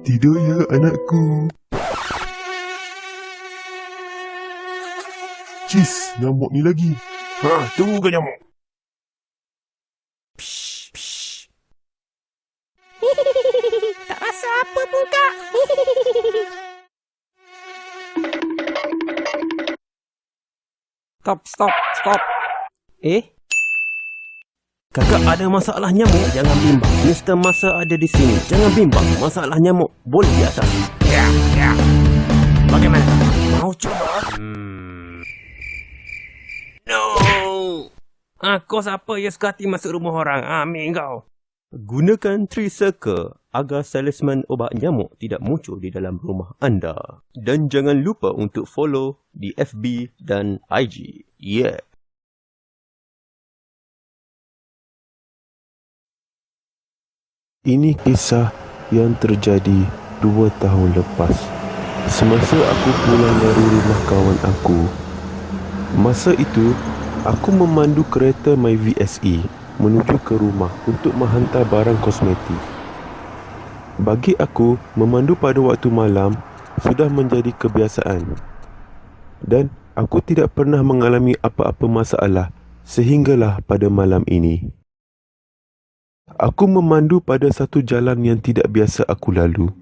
Tidur ya anakku. Cis, nyamuk ni lagi. Tunggu ke nyamuk. Tak rasa apa pun, Kak. Stop. Kakak ada masalah nyamuk, jangan bimbang. Mr. Masa ada di sini. Jangan bimbang, masalah nyamuk boleh di atas. Ya. Bagaimana? Mau coba? No. Kau siapa yang suka hati masuk rumah orang? Ambil kau. Gunakan 3 circle agar salesman obat nyamuk tidak muncul di dalam rumah anda. Dan jangan lupa untuk follow di FB dan IG. Yeah. Ini kisah yang terjadi 2 tahun lepas. Semasa aku pulang dari rumah kawan aku. Masa itu, aku memandu kereta My VSE menuju ke rumah untuk menghantar barang kosmetik. Bagi aku, memandu pada waktu malam sudah menjadi kebiasaan. Dan aku tidak pernah mengalami apa-apa masalah sehinggalah pada malam ini. Aku memandu pada satu jalan yang tidak biasa aku lalu.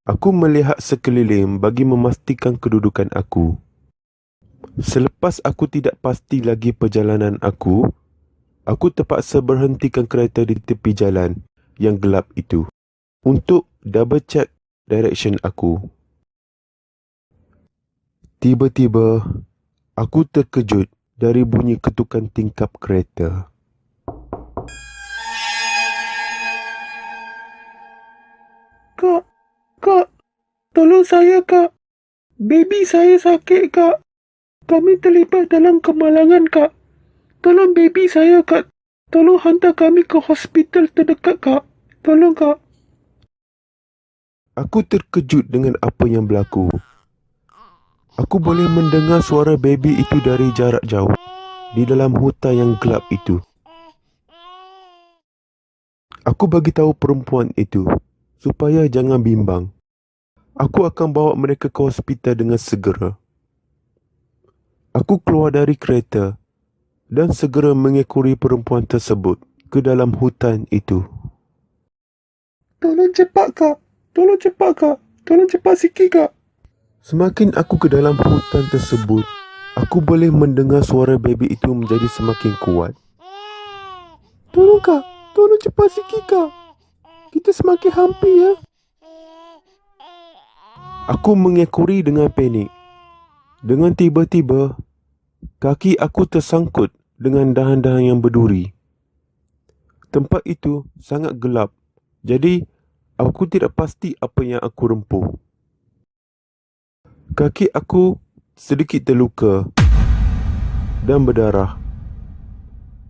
Aku melihat sekeliling bagi memastikan kedudukan aku. Selepas aku tidak pasti lagi perjalanan aku terpaksa berhentikan kereta di tepi jalan yang gelap itu untuk double check direction aku. Tiba-tiba, aku terkejut dari bunyi ketukan tingkap kereta. Kak, tolong saya, Kak. Baby saya sakit, Kak. Kami terlibat dalam kemalangan, Kak. Tolong baby saya, Kak. Tolong hantar kami ke hospital terdekat, Kak. Tolong, Kak. Aku terkejut dengan apa yang berlaku. Aku boleh mendengar suara baby itu dari jarak jauh di dalam hutan yang gelap itu. Aku bagi tahu perempuan itu supaya jangan bimbang. Aku akan bawa mereka ke hospital dengan segera. Aku keluar dari kereta dan segera mengekori perempuan tersebut ke dalam hutan itu. Tolong cepat, Kak. Tolong cepat, Kak. Tolong cepat sikit, Kak. Semakin aku ke dalam hutan tersebut, aku boleh mendengar suara baby itu menjadi semakin kuat. Tolong, Kak. Tolong cepat sikit, Kak. Kita semakin hampir, ya. Aku mengekori dengan panik. Dengan tiba-tiba, kaki aku tersangkut dengan dahan-dahan yang berduri. Tempat itu sangat gelap, jadi aku tidak pasti apa yang aku rempuh. Kaki aku sedikit terluka dan berdarah.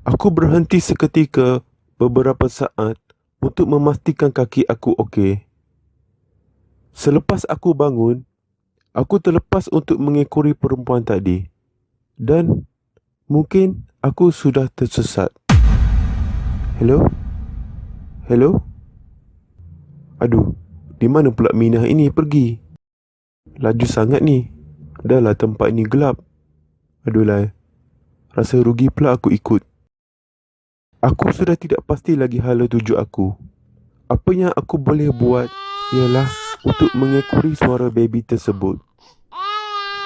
Aku berhenti seketika beberapa saat untuk memastikan kaki aku okey. Selepas aku bangun, aku terlepas untuk mengekori perempuan tadi. Dan mungkin aku sudah tersesat. Hello? Aduh, di mana pula Minah ini pergi? Laju sangat ni. Dahlah tempat ni gelap. Aduhlah, rasa rugi pula aku ikut. Aku sudah tidak pasti lagi hala tuju aku. Apa yang aku boleh buat ialah untuk mengekori suara baby tersebut.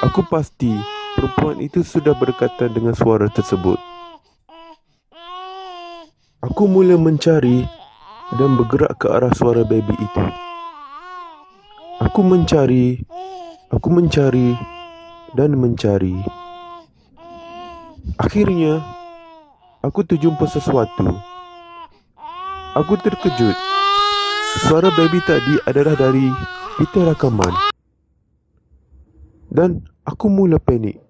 Aku pasti perempuan itu sudah berdekatan dengan suara tersebut. Aku mula mencari dan bergerak ke arah suara baby itu. Aku mencari dan mencari. Akhirnya, aku terjumpa sesuatu. Aku terkejut. Suara baby tadi adalah dari pita rakaman. Dan aku mula panik.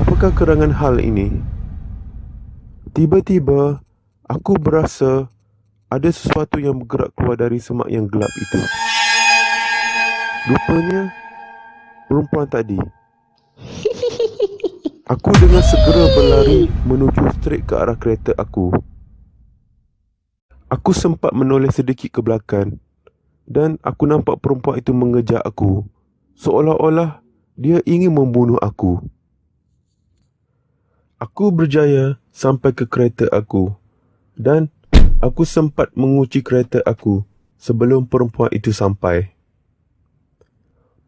Apakah kerangan hal ini? Tiba-tiba, aku berasa ada sesuatu yang bergerak keluar dari semak yang gelap itu. Rupanya, perempuan tadi. Aku dengan segera berlari menuju straight ke arah kereta aku. Aku sempat menoleh sedikit ke belakang dan aku nampak perempuan itu mengejar aku, seolah-olah dia ingin membunuh aku. Aku berjaya sampai ke kereta aku dan aku sempat mengunci kereta aku sebelum perempuan itu sampai.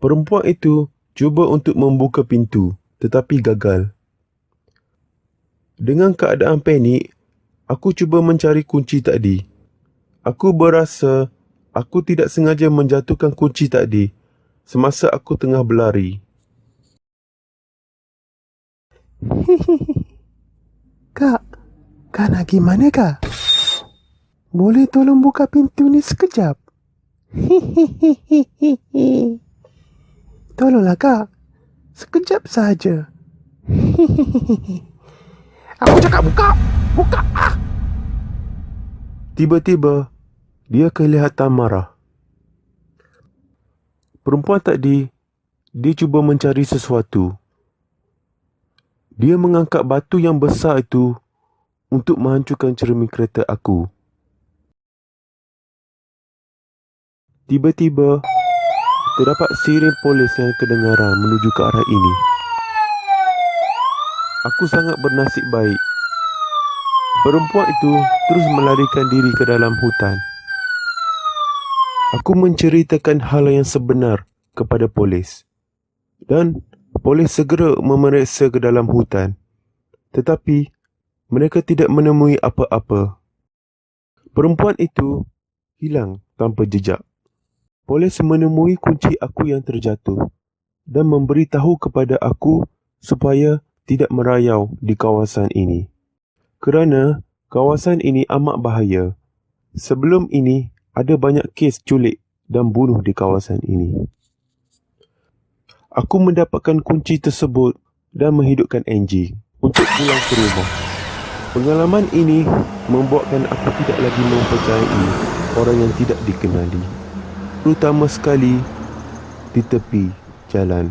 Perempuan itu cuba untuk membuka pintu tetapi gagal. Dengan keadaan panik, aku cuba mencari kunci tadi. Aku berasa aku tidak sengaja menjatuhkan kunci tadi semasa aku tengah berlari. Kak nak gimana kak? Boleh tolong buka pintu ni sekejap? Tolonglah kak, sekejap saja. Aku cakap buka! Buka! Ah! Tiba-tiba, dia kelihatan marah. Perempuan tadi, dia cuba mencari sesuatu. Dia mengangkat batu yang besar itu untuk menghancurkan cermin kereta aku. Tiba-tiba, terdapat siren polis yang kedengaran menuju ke arah ini. Aku sangat bernasib baik. Perempuan itu terus melarikan diri ke dalam hutan. Aku menceritakan hal yang sebenar kepada polis. Dan polis segera memeriksa ke dalam hutan. Tetapi, mereka tidak menemui apa-apa. Perempuan itu hilang tanpa jejak. Polis menemui kunci aku yang terjatuh dan memberitahu kepada aku supaya tidak merayau di kawasan ini. Kerana kawasan ini amat bahaya. Sebelum ini, ada banyak kes culik dan bunuh di kawasan ini. Aku mendapatkan kunci tersebut dan menghidupkan enjin untuk pulang ke rumah. Pengalaman ini membuatkan aku tidak lagi mempercayai orang yang tidak dikenali, terutama sekali di tepi jalan.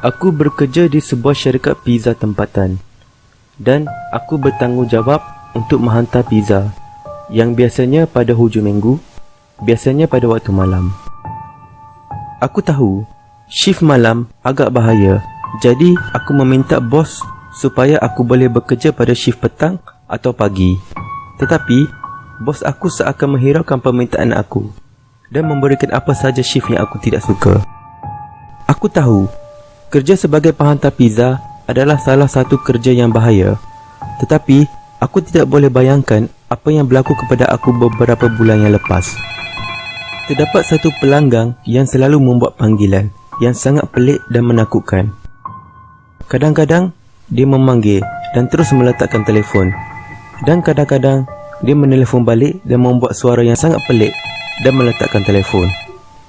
Aku bekerja di sebuah syarikat pizza tempatan dan aku bertanggungjawab untuk menghantar pizza yang biasanya pada hujung minggu, biasanya pada waktu malam. Aku tahu shift malam agak bahaya, jadi aku meminta bos supaya aku boleh bekerja pada shift petang atau pagi. Tetapi bos aku seakan menghiraukan permintaan aku dan memberikan apa saja shift yang aku tidak suka. Aku tahu kerja sebagai penghantar pizza adalah salah satu kerja yang bahaya. Tetapi, aku tidak boleh bayangkan apa yang berlaku kepada aku beberapa bulan yang lepas. Terdapat satu pelanggan yang selalu membuat panggilan yang sangat pelik dan menakutkan. Kadang-kadang, dia memanggil dan terus meletakkan telefon. Dan kadang-kadang, dia menelefon balik dan membuat suara yang sangat pelik dan meletakkan telefon.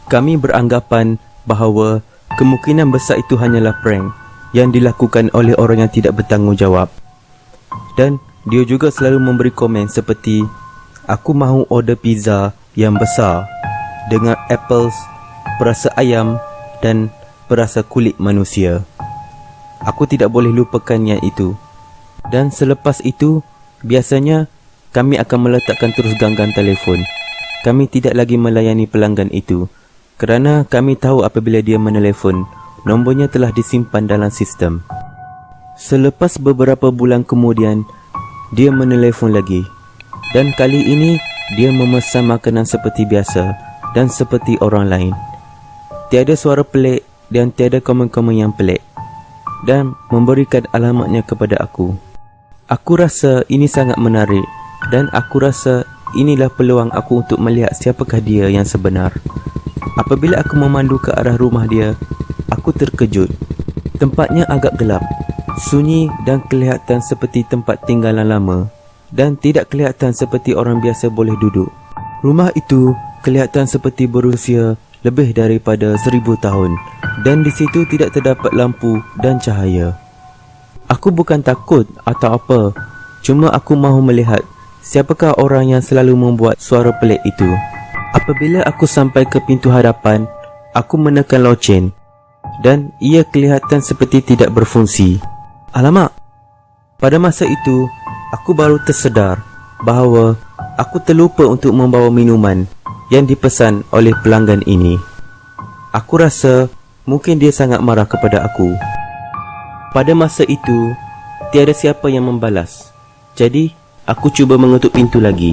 Kami beranggapan bahawa kemungkinan besar itu hanyalah prank yang dilakukan oleh orang yang tidak bertanggungjawab. Dan dia juga selalu memberi komen seperti, aku mahu order pizza yang besar dengan apples, perasa ayam dan perasa kulit manusia. Aku tidak boleh lupakannya itu. Dan selepas itu, biasanya kami akan meletakkan terus ganggang telefon. Kami tidak lagi melayani pelanggan itu kerana kami tahu apabila dia menelefon, nombornya telah disimpan dalam sistem. Selepas beberapa bulan kemudian, dia menelefon lagi. Dan kali ini, dia memesan makanan seperti biasa dan seperti orang lain. Tiada suara pelik dan tiada komen-komen yang pelik. Dan memberikan alamatnya kepada aku. Aku rasa ini sangat menarik dan aku rasa inilah peluang aku untuk melihat siapakah dia yang sebenar. Apabila aku memandu ke arah rumah dia, aku terkejut. Tempatnya agak gelap, sunyi dan kelihatan seperti tempat tinggalan lama dan tidak kelihatan seperti orang biasa boleh duduk. Rumah itu kelihatan seperti berusia lebih daripada 1000 tahun dan di situ tidak terdapat lampu dan cahaya. Aku bukan takut atau apa, cuma aku mahu melihat siapakah orang yang selalu membuat suara pelik itu. Apabila aku sampai ke pintu hadapan, aku menekan loceng dan ia kelihatan seperti tidak berfungsi. Alamak! Pada masa itu, aku baru tersedar bahawa aku terlupa untuk membawa minuman yang dipesan oleh pelanggan ini. Aku rasa mungkin dia sangat marah kepada aku. Pada masa itu, tiada siapa yang membalas. Jadi, aku cuba mengetuk pintu lagi.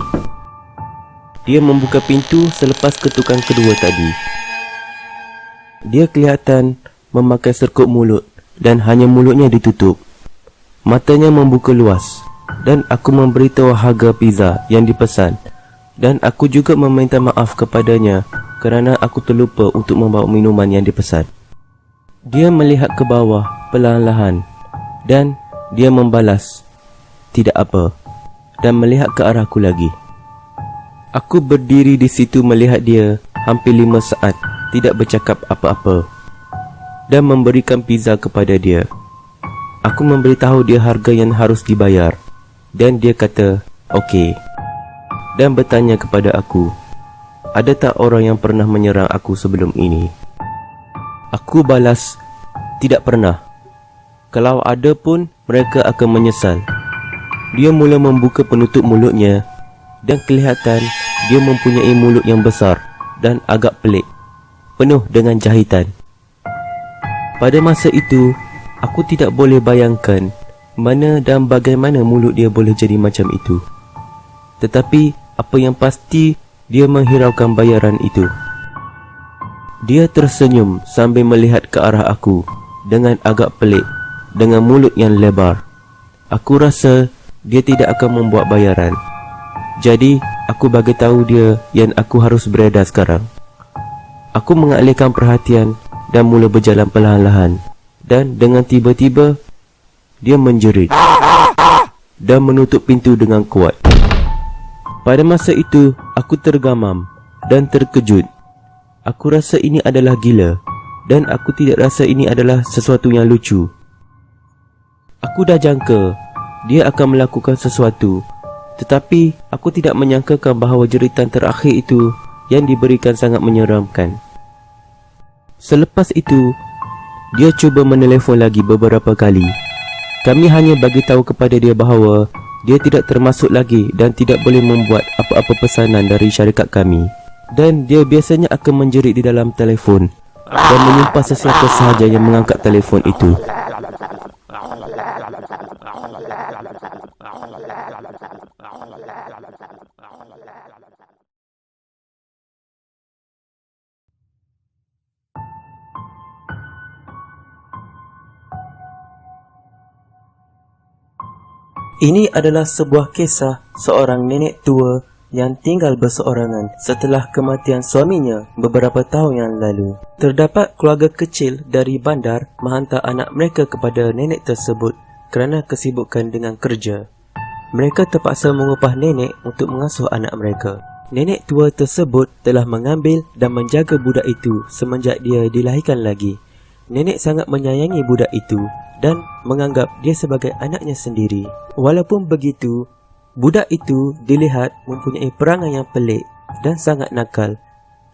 Dia membuka pintu selepas ketukan kedua tadi. Dia kelihatan memakai serkup mulut dan hanya mulutnya ditutup. Matanya membuka luas dan aku memberitahu harga pizza yang dipesan dan aku juga meminta maaf kepadanya kerana aku terlupa untuk membawa minuman yang dipesan. Dia melihat ke bawah perlahan-lahan dan dia membalas tidak apa dan melihat ke arahku lagi. Aku berdiri di situ melihat dia hampir 5 saat tidak bercakap apa-apa dan memberikan pizza kepada dia. Aku memberitahu dia harga yang harus dibayar dan dia kata okey dan bertanya kepada aku, ada tak orang yang pernah menyerang aku sebelum ini? Aku balas, tidak pernah. Kalau ada pun mereka akan menyesal. Dia mula membuka penutup mulutnya dan kelihatan dia mempunyai mulut yang besar dan agak pelik, penuh dengan jahitan. Pada masa itu, aku tidak boleh bayangkan mana dan bagaimana mulut dia boleh jadi macam itu. Tetapi apa yang pasti, dia menghiraukan bayaran itu. Dia tersenyum sambil melihat ke arah aku dengan agak pelik, dengan mulut yang lebar. Aku rasa dia tidak akan membuat bayaran. Jadi, aku bagi tahu dia yang aku harus beredar sekarang. Aku mengalihkan perhatian dan mula berjalan perlahan-lahan. Dan dengan tiba-tiba, dia menjerit dan menutup pintu dengan kuat. Pada masa itu, aku tergamam dan terkejut. Aku rasa ini adalah gila dan aku tidak rasa ini adalah sesuatu yang lucu. Aku dah jangka dia akan melakukan sesuatu, tetapi aku tidak menyangkakan bahawa jeritan terakhir itu yang diberikan sangat menyeramkan. Selepas itu, dia cuba menelefon lagi beberapa kali. Kami hanya bagi tahu kepada dia bahawa dia tidak termasuk lagi dan tidak boleh membuat apa-apa pesanan dari syarikat kami. Dan dia biasanya akan menjerit di dalam telefon dan menyumpah sesiapa sahaja yang mengangkat telefon itu. Ini adalah sebuah kisah seorang nenek tua yang tinggal berseorangan setelah kematian suaminya beberapa tahun yang lalu. Terdapat keluarga kecil dari bandar menghantar anak mereka kepada nenek tersebut kerana kesibukan dengan kerja. Mereka terpaksa mengupah nenek untuk mengasuh anak mereka. Nenek tua tersebut telah mengambil dan menjaga budak itu semenjak dia dilahirkan lagi. Nenek sangat menyayangi budak itu dan menganggap dia sebagai anaknya sendiri. Walaupun begitu, budak itu dilihat mempunyai perangai yang pelik dan sangat nakal.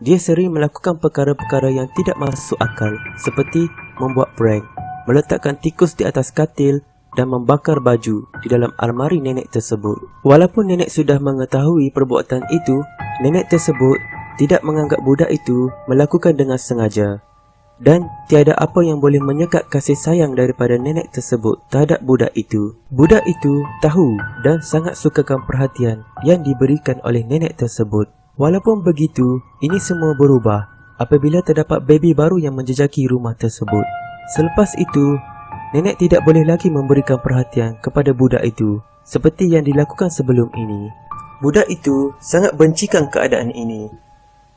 Dia sering melakukan perkara-perkara yang tidak masuk akal seperti membuat prank, meletakkan tikus di atas katil dan membakar baju di dalam almari nenek tersebut. Walaupun nenek sudah mengetahui perbuatan itu, nenek tersebut tidak menganggap budak itu melakukan dengan sengaja. Dan tiada apa yang boleh menyekat kasih sayang daripada nenek tersebut terhadap budak itu. Budak itu tahu dan sangat sukakan perhatian yang diberikan oleh nenek tersebut. Walaupun begitu, ini semua berubah apabila terdapat baby baru yang menjejaki rumah tersebut. Selepas itu, nenek tidak boleh lagi memberikan perhatian kepada budak itu seperti yang dilakukan sebelum ini. Budak itu sangat bencikan keadaan ini.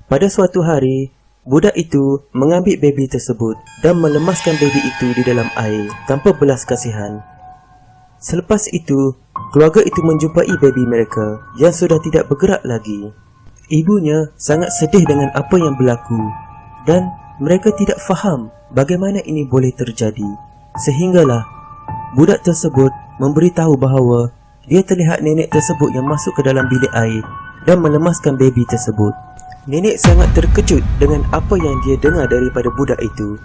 Pada suatu hari, budak itu mengambil baby tersebut dan melemaskan baby itu di dalam air tanpa belas kasihan. Selepas itu, keluarga itu menjumpai baby mereka yang sudah tidak bergerak lagi. Ibunya sangat sedih dengan apa yang berlaku dan mereka tidak faham bagaimana ini boleh terjadi. Sehinggalah budak tersebut memberitahu bahawa dia terlihat nenek tersebut yang masuk ke dalam bilik air dan melemaskan baby tersebut. Nenek sangat terkejut dengan apa yang dia dengar daripada budak itu.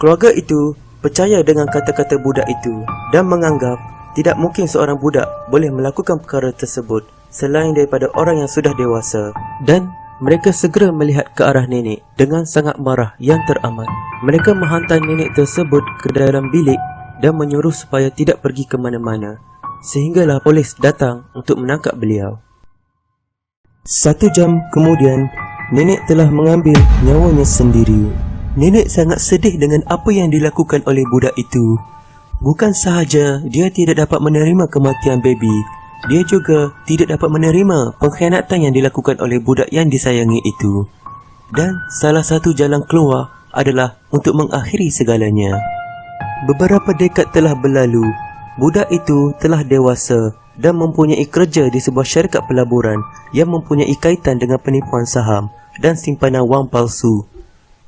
Keluarga itu percaya dengan kata-kata budak itu dan menganggap tidak mungkin seorang budak boleh melakukan perkara tersebut selain daripada orang yang sudah dewasa. Dan mereka segera melihat ke arah nenek dengan sangat marah yang teramat. Mereka menghantar nenek tersebut ke dalam bilik dan menyuruh supaya tidak pergi ke mana-mana, sehinggalah polis datang untuk menangkap beliau. 1 jam kemudian, nenek telah mengambil nyawanya sendiri. Nenek sangat sedih dengan apa yang dilakukan oleh budak itu. Bukan sahaja dia tidak dapat menerima kematian baby, dia juga tidak dapat menerima pengkhianatan yang dilakukan oleh budak yang disayangi itu. Dan salah satu jalan keluar adalah untuk mengakhiri segalanya. Beberapa dekad telah berlalu. Budak itu telah dewasa dan mempunyai kerja di sebuah syarikat pelaburan yang mempunyai kaitan dengan penipuan saham dan simpanan wang palsu.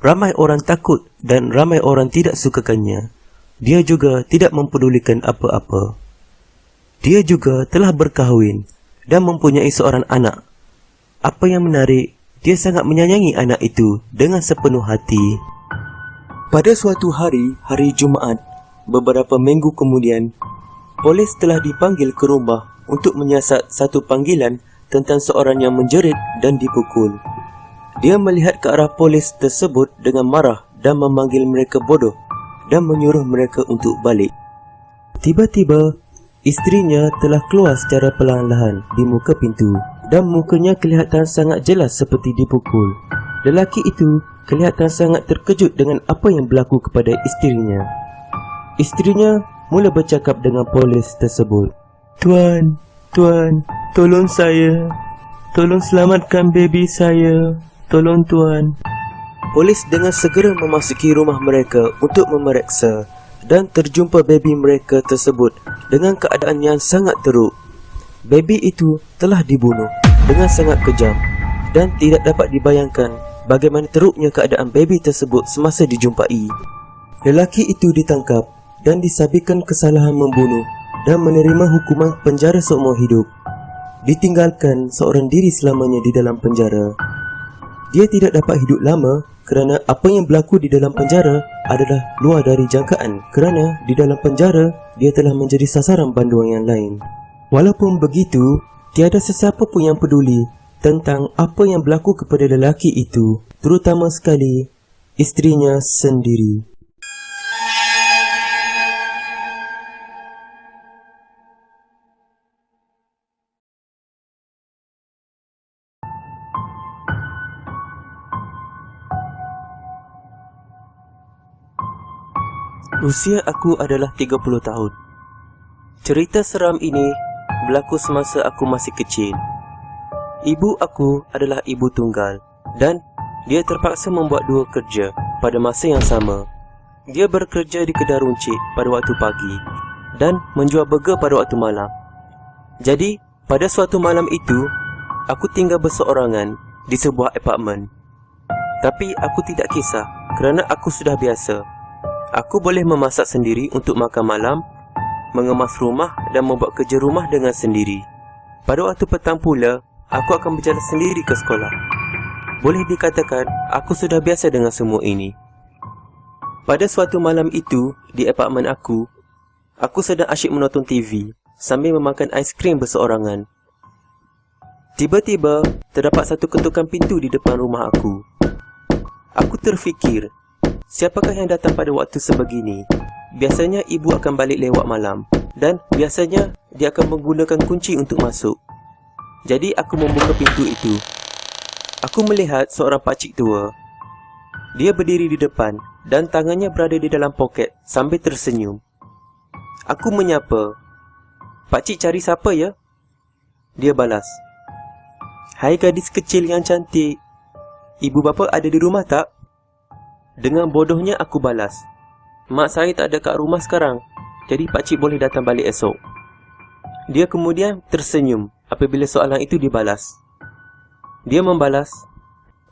Ramai orang takut dan ramai orang tidak sukakannya. Dia juga tidak mempedulikan apa-apa. Dia juga telah berkahwin dan mempunyai seorang anak. Apa yang menarik, dia sangat menyayangi anak itu dengan sepenuh hati. Pada suatu hari, hari Jumaat, beberapa minggu kemudian, polis telah dipanggil ke rumah untuk menyiasat satu panggilan tentang seorang yang menjerit dan dipukul. Dia melihat ke arah polis tersebut dengan marah dan memanggil mereka bodoh dan menyuruh mereka untuk balik. Tiba-tiba, isterinya telah keluar secara perlahan-lahan di muka pintu dan mukanya kelihatan sangat jelas seperti dipukul. Lelaki itu kelihatan sangat terkejut dengan apa yang berlaku kepada isterinya. Isterinya mula bercakap dengan polis tersebut. Tuan, tolong saya. Tolong selamatkan baby saya. Tolong tuan. Polis dengan segera memasuki rumah mereka untuk memeriksa dan terjumpa baby mereka tersebut dengan keadaan yang sangat teruk. Baby itu telah dibunuh dengan sangat kejam dan tidak dapat dibayangkan bagaimana teruknya keadaan baby tersebut semasa dijumpai. Lelaki itu ditangkap dan disabitkan kesalahan membunuh dan menerima hukuman penjara seumur hidup. Ditinggalkan seorang diri selamanya di dalam penjara. Dia tidak dapat hidup lama kerana apa yang berlaku di dalam penjara adalah luar dari jangkaan, kerana di dalam penjara dia telah menjadi sasaran banduan yang lain. Walaupun begitu, tiada sesiapa pun yang peduli tentang apa yang berlaku kepada lelaki itu, terutama sekali isterinya sendiri. Usia aku adalah 30 tahun. Cerita seram ini berlaku semasa aku masih kecil. Ibu aku adalah ibu tunggal dan dia terpaksa membuat dua kerja pada masa yang sama. Dia bekerja di kedai runcit pada waktu pagi dan menjual burger pada waktu malam. Jadi, pada suatu malam itu, aku tinggal berseorangan di sebuah apartmen. Tapi aku tidak kisah kerana aku sudah biasa. Aku boleh memasak sendiri untuk makan malam, mengemas rumah dan membuat kerja rumah dengan sendiri. Pada waktu petang pula, aku akan berjalan sendiri ke sekolah. Boleh dikatakan, aku sudah biasa dengan semua ini. Pada suatu malam itu, di apartmen aku sedang asyik menonton TV sambil memakan aiskrim berseorangan. Tiba-tiba, terdapat satu ketukan pintu di depan rumah aku. Aku terfikir, siapakah yang datang pada waktu sebegini? Biasanya ibu akan balik lewat malam dan biasanya dia akan menggunakan kunci untuk masuk. Jadi aku membuka pintu itu. Aku melihat seorang pakcik tua. Dia berdiri di depan dan tangannya berada di dalam poket sambil tersenyum. Aku menyapa, "Pakcik cari siapa ya?" Dia balas, "Hai gadis kecil yang cantik, ibu bapa ada di rumah tak?" Dengan bodohnya aku balas, "Mak saya tak ada kat rumah sekarang, jadi pakcik boleh datang balik esok." Dia kemudian tersenyum apabila soalan itu dibalas. Dia membalas,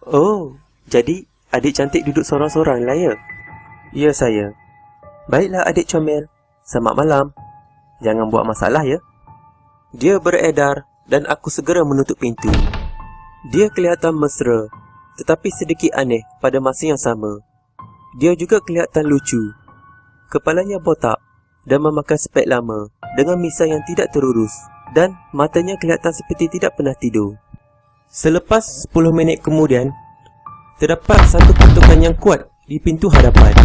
"Oh, jadi adik cantik duduk sorang-sorang lah ya?" "Ya saya." "Baiklah adik comel, selamat malam. Jangan buat masalah ya." Dia beredar dan aku segera menutup pintu. Dia kelihatan mesra, tetapi sedikit aneh pada masa yang sama. Dia juga kelihatan lucu. Kepalanya botak dan memakai spek lama dengan misai yang tidak terurus dan matanya kelihatan seperti tidak pernah tidur. Selepas 10 minit kemudian, terdapat satu ketukan yang kuat di pintu hadapan.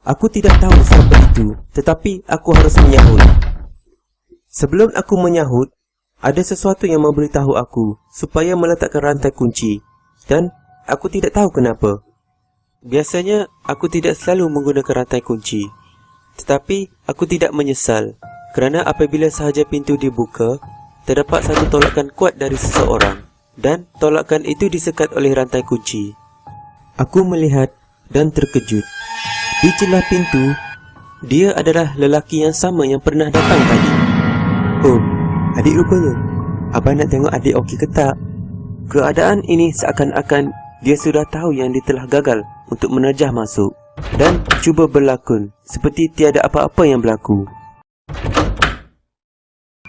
Aku tidak tahu siapa itu, tetapi aku harus menyahut. Sebelum aku menyahut, ada sesuatu yang memberitahu aku supaya meletakkan rantai kunci dan aku tidak tahu kenapa. Biasanya aku tidak selalu menggunakan rantai kunci, tetapi aku tidak menyesal kerana apabila sahaja pintu dibuka, terdapat satu tolakan kuat dari seseorang dan tolakan itu disekat oleh rantai kunci. Aku melihat dan terkejut. Di celah pintu, dia adalah lelaki yang sama yang pernah datang tadi. Oh, adik rupanya. Abang nak tengok adik okey ke tak? Keadaan ini seakan-akan dia sudah tahu yang dia telah gagal untuk menerjah masuk dan cuba berlakon seperti tiada apa-apa yang berlaku.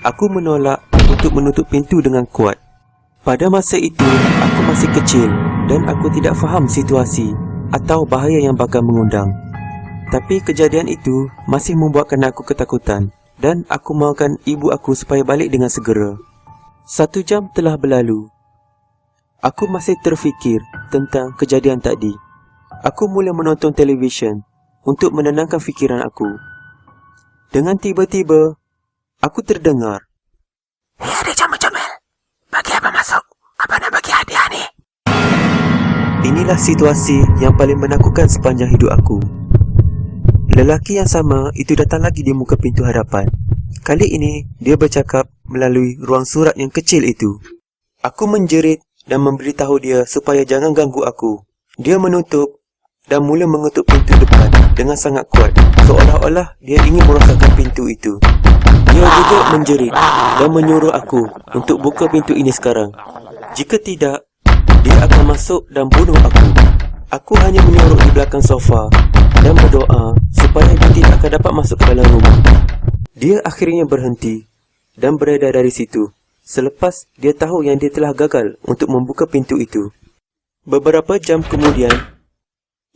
Aku menolak untuk menutup pintu dengan kuat. Pada masa itu, aku masih kecil dan aku tidak faham situasi atau bahaya yang bakal mengundang. Tapi kejadian itu masih membuatkan aku ketakutan dan aku mahukan ibu aku supaya balik dengan segera. 1 jam telah berlalu. Aku masih terfikir tentang kejadian tadi. Aku mula menonton televisyen untuk menenangkan fikiran aku. Dengan tiba-tiba, aku terdengar, Adik comel-comel, bagi abang masuk. Abang nak bagi hadiah ni. inilah situasi yang paling menakutkan sepanjang hidup aku. Lelaki yang sama itu datang lagi di muka pintu hadapan. Kali ini, dia bercakap melalui ruang surat yang kecil itu. Aku menjerit dan memberitahu dia supaya jangan ganggu aku. Dia menutup dan mula mengetuk pintu depan dengan sangat kuat, seolah-olah dia ingin merosakkan pintu itu. Dia juga menjerit dan menyuruh aku untuk buka pintu ini sekarang. Jika tidak, dia akan masuk dan bunuh aku. Aku hanya menyorok di belakang sofa dan berdoa supaya dia tidak akan dapat masuk ke dalam rumah. Dia akhirnya berhenti dan beredar dari situ selepas dia tahu yang dia telah gagal untuk membuka pintu itu. Beberapa jam kemudian,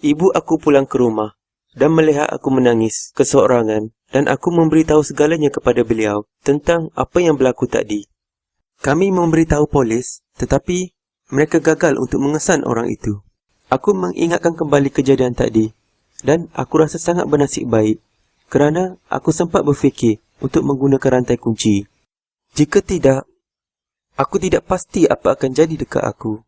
ibu aku pulang ke rumah dan melihat aku menangis keseorangan dan aku memberitahu segalanya kepada beliau tentang apa yang berlaku tadi. Kami memberitahu polis tetapi mereka gagal untuk mengesan orang itu. Aku mengingatkan kembali kejadian tadi dan aku rasa sangat bernasib baik kerana aku sempat berfikir untuk menggunakan rantai kunci. Jika tidak, aku tidak pasti apa akan jadi dekat aku.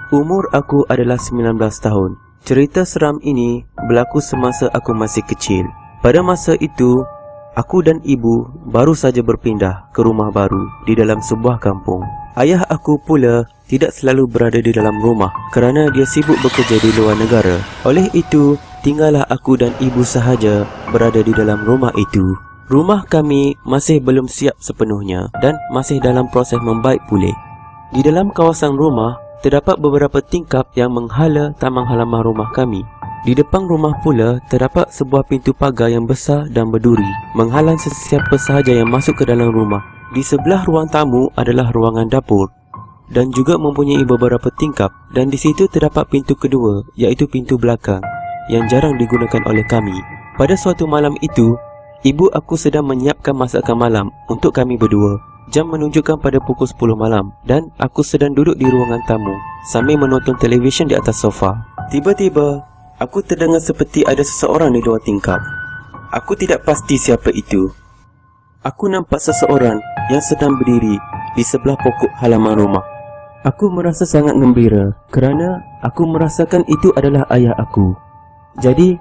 Umur aku adalah 19 tahun. Cerita seram ini berlaku semasa aku masih kecil. Pada masa itu, aku dan ibu baru saja berpindah ke rumah baru di dalam sebuah kampung. Ayah aku pula tidak selalu berada di dalam rumah kerana dia sibuk bekerja di luar negara. Oleh itu, tinggallah aku dan ibu sahaja berada di dalam rumah itu. Rumah kami masih belum siap sepenuhnya dan masih dalam proses membaik pulih. Di dalam kawasan rumah, terdapat beberapa tingkap yang menghala taman halaman rumah kami. Di depan rumah pula terdapat sebuah pintu pagar yang besar dan berduri, menghalang sesiapa sahaja yang masuk ke dalam rumah. Di sebelah ruang tamu adalah ruangan dapur dan juga mempunyai beberapa tingkap, dan di situ terdapat pintu kedua, iaitu pintu belakang yang jarang digunakan oleh kami. Pada suatu malam itu, ibu aku sedang menyiapkan masakan malam untuk kami berdua. Jam menunjukkan pada pukul 10 malam dan aku sedang duduk di ruangan tamu sambil menonton televisyen di atas sofa. Tiba-tiba, aku terdengar seperti ada seseorang di luar tingkap. Aku tidak pasti siapa itu. Aku nampak seseorang yang sedang berdiri di sebelah pokok halaman rumah. Aku merasa sangat gembira kerana aku merasakan itu adalah ayah aku. Jadi,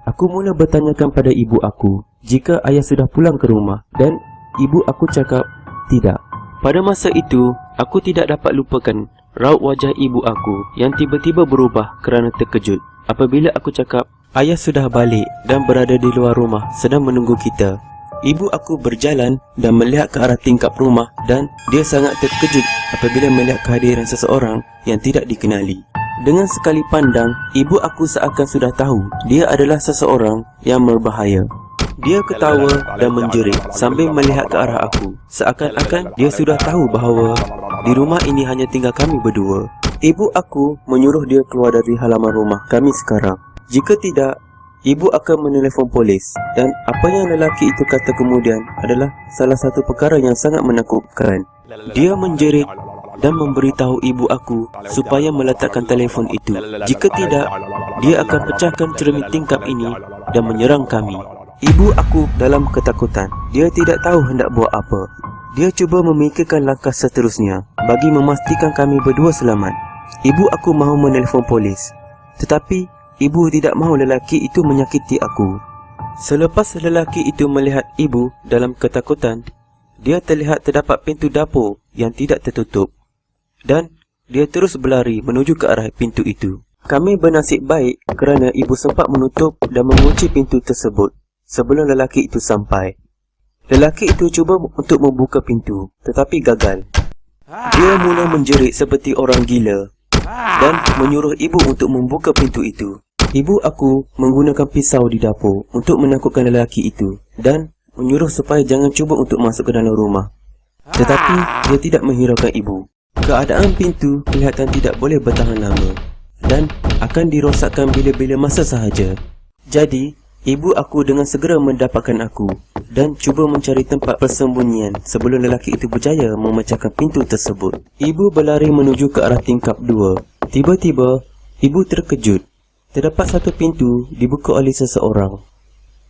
aku mula bertanyakan pada ibu aku jika ayah sudah pulang ke rumah dan ibu aku cakap tidak. Pada masa itu, aku tidak dapat lupakan raut wajah ibu aku yang tiba-tiba berubah kerana terkejut apabila aku cakap ayah sudah balik dan berada di luar rumah sedang menunggu kita. Ibu aku berjalan dan melihat ke arah tingkap rumah dan dia sangat terkejut apabila melihat kehadiran seseorang yang tidak dikenali. Dengan sekali pandang, ibu aku seakan sudah tahu dia adalah seseorang yang berbahaya. Dia ketawa dan menjerit sambil melihat ke arah aku, seakan-akan dia sudah tahu bahawa di rumah ini hanya tinggal kami berdua. Ibu aku menyuruh dia keluar dari halaman rumah kami sekarang. Jika tidak, ibu akan menelefon polis, dan apa yang lelaki itu kata kemudian adalah salah satu perkara yang sangat menakutkan. Dia menjerit dan memberitahu ibu aku supaya meletakkan telefon itu. Jika tidak, dia akan pecahkan cermin tingkap ini dan menyerang kami. Ibu aku dalam ketakutan. Dia tidak tahu hendak buat apa. Dia cuba memikirkan langkah seterusnya bagi memastikan kami berdua selamat. Ibu aku mahu menelefon polis, tetapi ibu tidak mahu lelaki itu menyakiti aku. Selepas lelaki itu melihat ibu dalam ketakutan, dia terlihat terdapat pintu dapur yang tidak tertutup dan dia terus berlari menuju ke arah pintu itu. Kami bernasib baik kerana ibu sempat menutup dan mengunci pintu tersebut sebelum lelaki itu sampai. Lelaki itu cuba untuk membuka pintu tetapi gagal. Dia mula menjerit seperti orang gila dan menyuruh ibu untuk membuka pintu itu. Ibu aku menggunakan pisau di dapur untuk menakutkan lelaki itu dan menyuruh supaya jangan cuba untuk masuk ke dalam rumah. Tetapi dia tidak menghiraukan ibu. Keadaan pintu kelihatan tidak boleh bertahan lama dan akan dirosakkan bila-bila masa sahaja. Jadi, ibu aku dengan segera mendapatkan aku dan cuba mencari tempat persembunyian sebelum lelaki itu berjaya memecahkan pintu tersebut. Ibu berlari menuju ke arah tingkap 2. Tiba-tiba, ibu terkejut. Terdapat satu pintu dibuka oleh seseorang.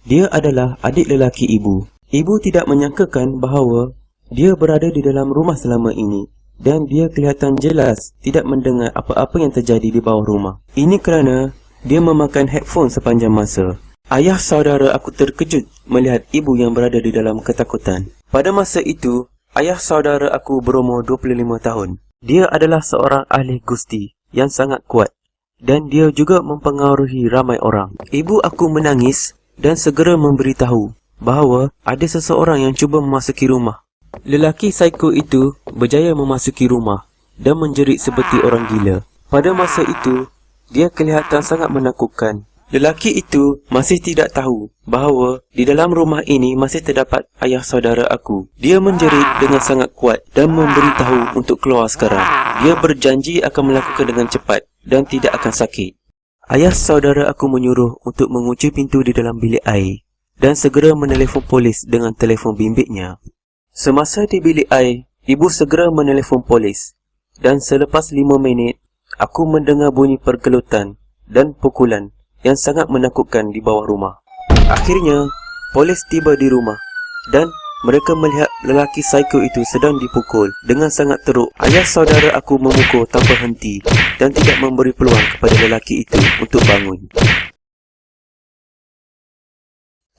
Dia adalah adik lelaki ibu. Ibu tidak menyangkakan bahawa dia berada di dalam rumah selama ini dan dia kelihatan jelas tidak mendengar apa-apa yang terjadi di bawah rumah. Ini kerana dia memakan headphone sepanjang masa. Ayah saudara aku terkejut melihat ibu yang berada di dalam ketakutan. Pada masa itu, ayah saudara aku berumur 25 tahun. Dia adalah seorang ahli gusti yang sangat kuat dan dia juga mempengaruhi ramai orang. Ibu aku menangis dan segera memberitahu bahawa ada seseorang yang cuba memasuki rumah. Lelaki psycho itu berjaya memasuki rumah dan menjerit seperti orang gila. Pada masa itu, dia kelihatan sangat menakutkan. Lelaki itu masih tidak tahu bahawa di dalam rumah ini masih terdapat ayah saudara aku. Dia menjerit dengan sangat kuat dan memberitahu untuk keluar sekarang. Dia berjanji akan melakukan dengan cepat dan tidak akan sakit. Ayah saudara aku menyuruh untuk mengunci pintu di dalam bilik air dan segera menelefon polis dengan telefon bimbitnya. Semasa di bilik air, ibu segera menelefon polis dan selepas 5 minit, aku mendengar bunyi pergelutan dan pukulan yang sangat menakutkan di bawah rumah. Akhirnya, polis tiba di rumah dan mereka melihat lelaki psycho itu sedang dipukul dengan sangat teruk. Ayah saudara aku memukul tanpa henti dan tidak memberi peluang kepada lelaki itu untuk bangun.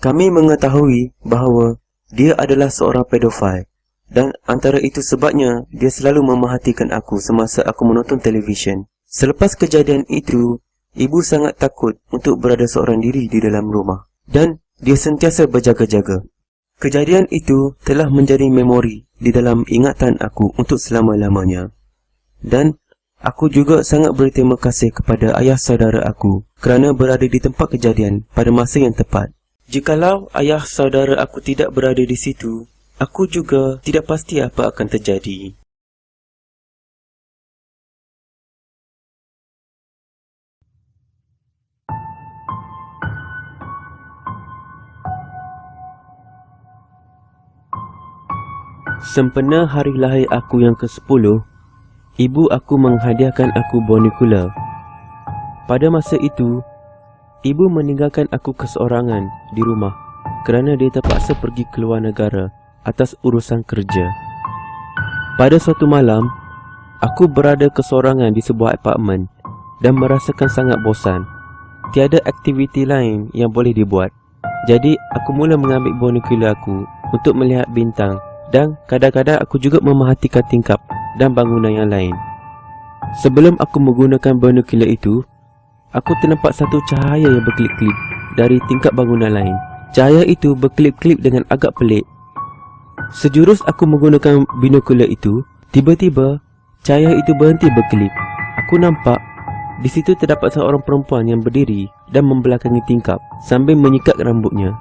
Kami mengetahui bahawa dia adalah seorang pedofil dan antara itu sebabnya dia selalu memerhatikan aku semasa aku menonton televisyen. Selepas kejadian itu, ibu sangat takut untuk berada seorang diri di dalam rumah dan dia sentiasa berjaga-jaga. Kejadian itu telah menjadi memori di dalam ingatan aku untuk selama-lamanya. Dan aku juga sangat berterima kasih kepada ayah saudara aku kerana berada di tempat kejadian pada masa yang tepat. Jikalau ayah saudara aku tidak berada di situ, aku juga tidak pasti apa akan terjadi. Sempena hari lahir aku yang ke-10, ibu aku menghadiahkan aku bonikula. Pada masa itu, ibu meninggalkan aku keseorangan di rumah kerana dia terpaksa pergi ke luar negara atas urusan kerja. Pada suatu malam, aku berada keseorangan di sebuah apartmen dan merasakan sangat bosan. Tiada aktiviti lain yang boleh dibuat. Jadi, aku mula mengambil bonikula aku untuk melihat bintang dan kadang-kadang aku juga memerhatikan tingkap dan bangunan yang lain. Sebelum aku menggunakan binokular itu, aku ternampak satu cahaya yang berkelip-kelip dari tingkap bangunan lain. Cahaya itu berkelip-kelip dengan agak pelik. Sejurus aku menggunakan binokular itu, tiba-tiba cahaya itu berhenti berkelip. Aku nampak di situ terdapat seorang perempuan yang berdiri dan membelakangi tingkap sambil menyikat rambutnya.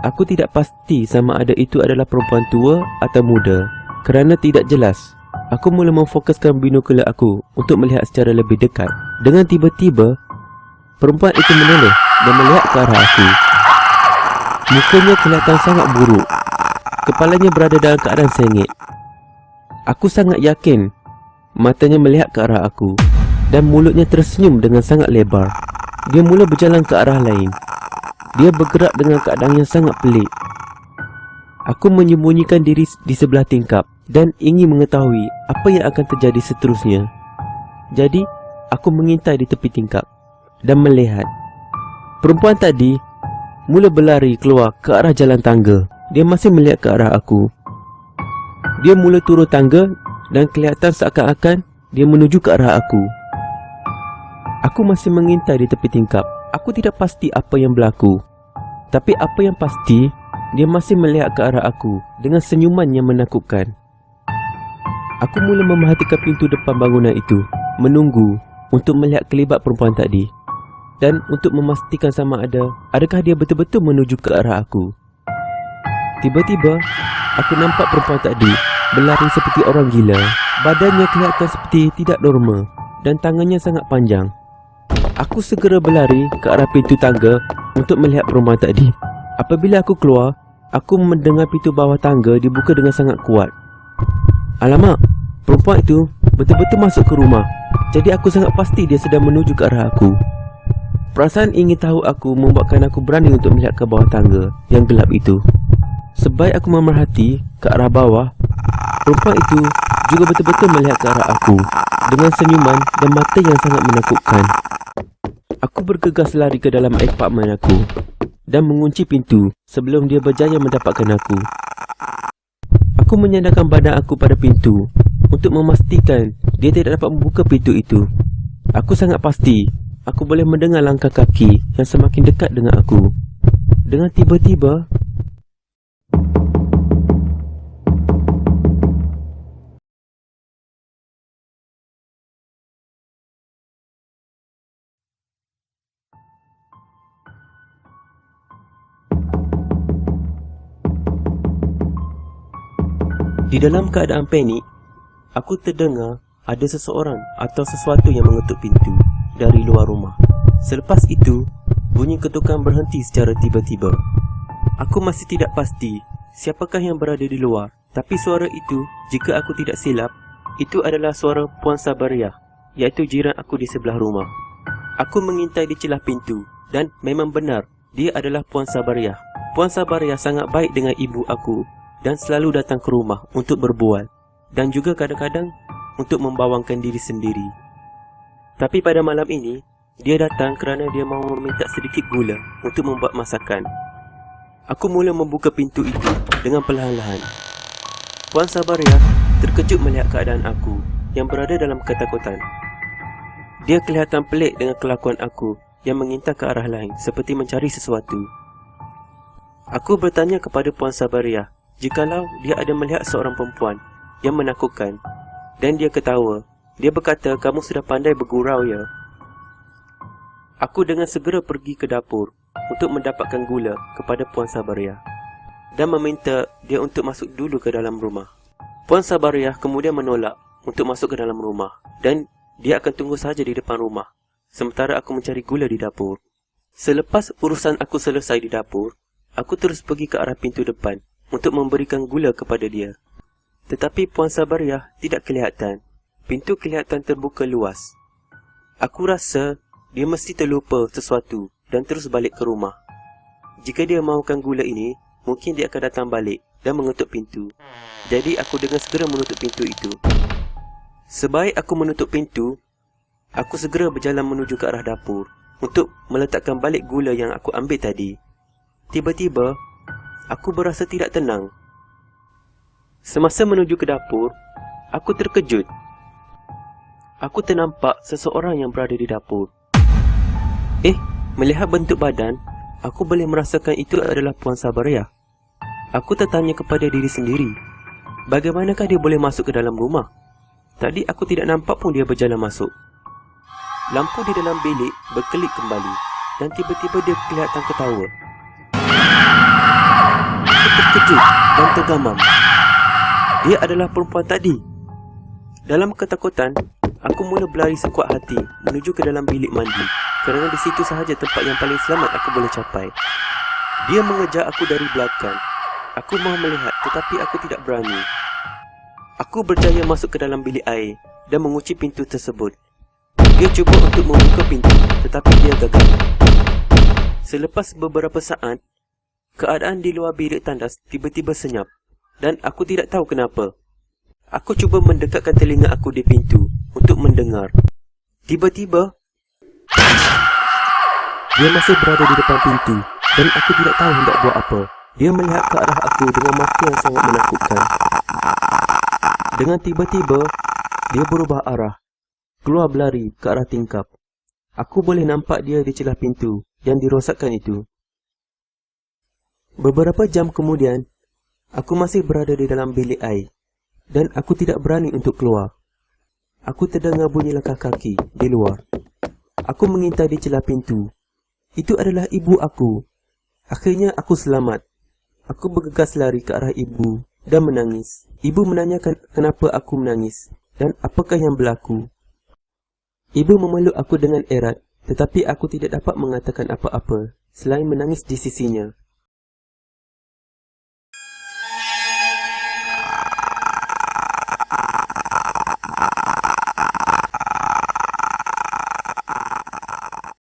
Aku tidak pasti sama ada itu adalah perempuan tua atau muda. Kerana tidak jelas, aku mula memfokuskan binokular aku untuk melihat secara lebih dekat. Dengan tiba-tiba, perempuan itu menoleh dan melihat ke arah aku. Mukanya kelihatan sangat buruk. Kepalanya berada dalam keadaan sengit. Aku sangat yakin matanya melihat ke arah aku dan mulutnya tersenyum dengan sangat lebar. Dia mula berjalan ke arah lain. Dia bergerak dengan keadaan yang sangat pelik. Aku menyembunyikan diri di sebelah tingkap dan ingin mengetahui apa yang akan terjadi seterusnya. Jadi, aku mengintai di tepi tingkap dan melihat perempuan tadi mula berlari keluar ke arah jalan tangga. Dia masih melihat ke arah aku. Dia mula turun tangga dan kelihatan seakan-akan dia menuju ke arah aku. Aku masih mengintai di tepi tingkap. Aku tidak pasti apa yang berlaku. Tapi apa yang pasti, dia masih melihat ke arah aku dengan senyuman yang menakutkan. Aku mula memerhatikan pintu depan bangunan itu, menunggu untuk melihat kelibat perempuan tadi dan untuk memastikan sama adakah dia betul-betul menuju ke arah aku. Tiba-tiba, aku nampak perempuan tadi berlari seperti orang gila. Badannya kelihatan seperti tidak normal dan tangannya sangat panjang. Aku segera berlari ke arah pintu tangga untuk melihat perempuan tadi. Apabila aku keluar, aku mendengar pintu bawah tangga dibuka dengan sangat kuat. Alamak, perempuan itu betul-betul masuk ke rumah. Jadi aku sangat pasti dia sedang menuju ke arah aku. Perasaan ingin tahu aku membuatkan aku berani untuk melihat ke bawah tangga yang gelap itu. Sebaik aku memerhati ke arah bawah, perempuan itu juga betul-betul melihat ke arah aku dengan senyuman dan mata yang sangat menakutkan. Aku bergegas lari ke dalam apartmen aku dan mengunci pintu sebelum dia berjaya mendapatkan aku. Aku menyandarkan badan aku pada pintu untuk memastikan dia tidak dapat membuka pintu itu. Aku sangat pasti aku boleh mendengar langkah kaki yang semakin dekat dengan aku. Dengan tiba-tiba, di dalam keadaan panik, aku terdengar ada seseorang atau sesuatu yang mengetuk pintu dari luar rumah. Selepas itu, bunyi ketukan berhenti secara tiba-tiba. Aku masih tidak pasti siapakah yang berada di luar, tapi suara itu, jika aku tidak silap, itu adalah suara Puan Sabariah, iaitu jiran aku di sebelah rumah. Aku mengintai di celah pintu dan memang benar, dia adalah Puan Sabariah. Puan Sabariah sangat baik dengan ibu aku dan selalu datang ke rumah untuk berbual dan juga kadang-kadang untuk membawangkan diri sendiri. Tapi pada malam ini, dia datang kerana dia mahu meminta sedikit gula untuk membuat masakan. Aku mula membuka pintu itu dengan perlahan-lahan. Puan Sabariah terkejut melihat keadaan aku yang berada dalam ketakutan. Dia kelihatan pelik dengan kelakuan aku yang mengintai ke arah lain seperti mencari sesuatu. Aku bertanya kepada Puan Sabariah jikalau dia ada melihat seorang perempuan yang menakutkan, dan dia ketawa. Dia berkata, kamu sudah pandai bergurau ya. Aku dengan segera pergi ke dapur untuk mendapatkan gula kepada Puan Sabariah dan meminta dia untuk masuk dulu ke dalam rumah. Puan Sabariah kemudian menolak untuk masuk ke dalam rumah dan dia akan tunggu saja di depan rumah sementara aku mencari gula di dapur. Selepas urusan aku selesai di dapur, aku terus pergi ke arah pintu depan untuk memberikan gula kepada dia. Tetapi Puan Sabariah tidak kelihatan. Pintu kelihatan terbuka luas. Aku rasa dia mesti terlupa sesuatu dan terus balik ke rumah. Jika dia mahukan gula ini, mungkin dia akan datang balik dan mengetuk pintu. Jadi aku dengan segera menutup pintu itu. Sebaik aku menutup pintu, aku segera berjalan menuju ke arah dapur untuk meletakkan balik gula yang aku ambil tadi. Tiba-tiba, aku berasa tidak tenang. Semasa menuju ke dapur, aku terkejut. aku ternampak seseorang yang berada di dapur. Melihat bentuk badan, aku boleh merasakan itu adalah Puan Sabaria. Aku tertanya kepada diri sendiri, bagaimanakah dia boleh masuk ke dalam rumah? Tadi aku tidak nampak pun dia berjalan masuk. Lampu di dalam bilik berkelip kembali dan tiba-tiba dia kelihatan ketawa. Aku terkejut dan tergamam. Dia adalah perempuan tadi. Dalam ketakutan, aku mula berlari sekuat hati menuju ke dalam bilik mandi, kerana di situ sahaja tempat yang paling selamat aku boleh capai. Dia mengejar aku dari belakang. Aku mahu melihat tetapi aku tidak berani. Aku berjaya masuk ke dalam bilik air dan mengunci pintu tersebut. Dia cuba untuk membuka pintu tetapi dia gagal. Selepas beberapa saat, keadaan di luar bilik tandas tiba-tiba senyap dan aku tidak tahu kenapa. Aku cuba mendekatkan telinga aku di pintu untuk mendengar. Tiba-tiba, dia masih berada di depan pintu dan aku tidak tahu hendak buat apa. Dia melihat ke arah aku dengan mata yang sangat menakutkan. Dengan tiba-tiba, dia berubah arah, keluar berlari ke arah tingkap. Aku boleh nampak dia di celah pintu yang dirosakkan itu. Beberapa jam kemudian, aku masih berada di dalam bilik air dan aku tidak berani untuk keluar. Aku terdengar bunyi langkah kaki di luar. Aku mengintai di celah pintu. Itu adalah ibu aku. Akhirnya aku selamat. Aku bergegas lari ke arah ibu dan menangis. Ibu menanyakan kenapa aku menangis dan apakah yang berlaku. Ibu memeluk aku dengan erat, tetapi aku tidak dapat mengatakan apa-apa selain menangis di sisinya.